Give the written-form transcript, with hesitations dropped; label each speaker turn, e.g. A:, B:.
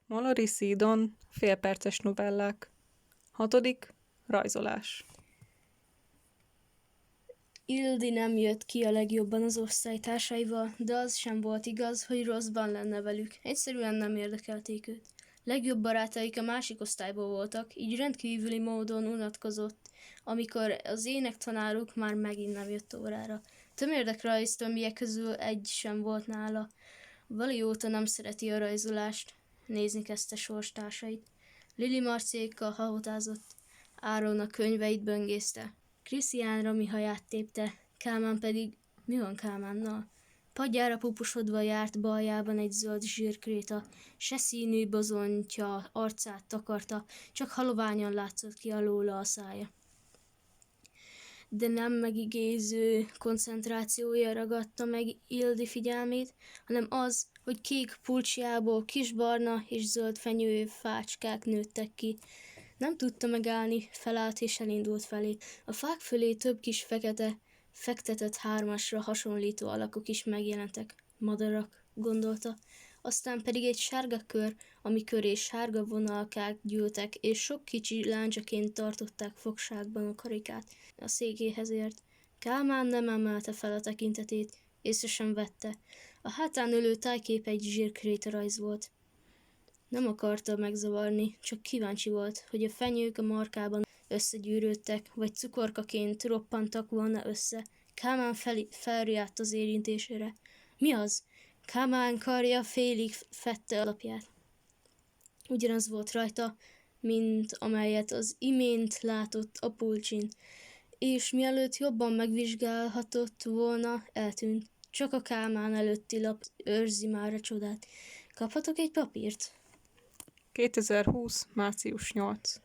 A: Mallory Seedon, félperces novellák. 6. Rajzolás.
B: Ildi nem jött ki a legjobban az osztálytársaival, de az sem volt igaz, hogy rosszban lenne velük. Egyszerűen nem érdekelték őt. Legjobb barátaik a másik osztályból voltak, így rendkívüli módon unatkozott, amikor az énektanáruk már megint nem jött órára. Tömérdek rajztömbje közül egy sem volt nála. Vali óta nem szereti a rajzolást. Nézni kezdte sorstársait. Lili Marcéka hahotázott. Áron a könyveit böngészte. Krisztián Rami haját tépte, Kálmán pedig, mi van Kálmánnal? Padjára pupusodva járt baljában egy zöld zsírkréta, se színű bozontja arcát takarta, csak haloványan látszott ki alóla a szája. De nem megigéző koncentrációja ragadta meg Ildi figyelmét, hanem az, hogy kék pulcsiából kis barna és zöld fenyő fácskák nőttek ki. Nem tudta megállni, felállt és elindult felé. A fák fölé több kis fektetett hármasra hasonlító alakok is megjelentek. Madarak, gondolta. Aztán pedig egy sárga kör, ami köré sárga vonalkák gyűltek, és sok kicsi láncsaként tartották fogságban a karikát. A székéhez ért. Kálmán nem emelte fel a tekintetét, észre sem vette. A hátán ülő tájkép egy zsírkréta rajz volt. Nem akarta megzavarni, csak kíváncsi volt, hogy a fenyők a markában összegyűrődtek, vagy cukorkaként roppantak volna össze. Kálmán felriadt az érintésére. Mi az? Kálmán karja félig fette alapját. Ugyanaz volt rajta, mint amelyet az imént látott a pulcsin, és mielőtt jobban megvizsgálhatott volna, eltűnt. Csak a Kálmán előtti lap őrzi már a csodát. Kaphatok egy papírt?
A: 2020. március 8.